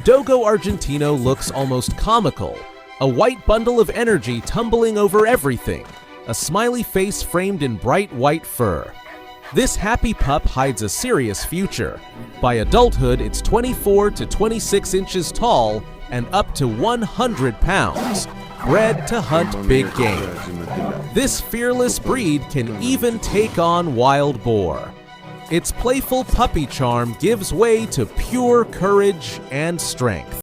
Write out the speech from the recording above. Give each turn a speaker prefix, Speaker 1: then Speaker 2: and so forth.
Speaker 1: Dogo Argentino looks almost comical, a white bundle of energy tumbling over everything, a smiley face framed in bright white fur. This happy pup hides a serious future. By adulthood, it's 24 to 26 inches tall and up to 100 pounds, bred to hunt big game. This fearless breed can even take on wild boar. Its playful puppy charm gives way to pure courage and strength.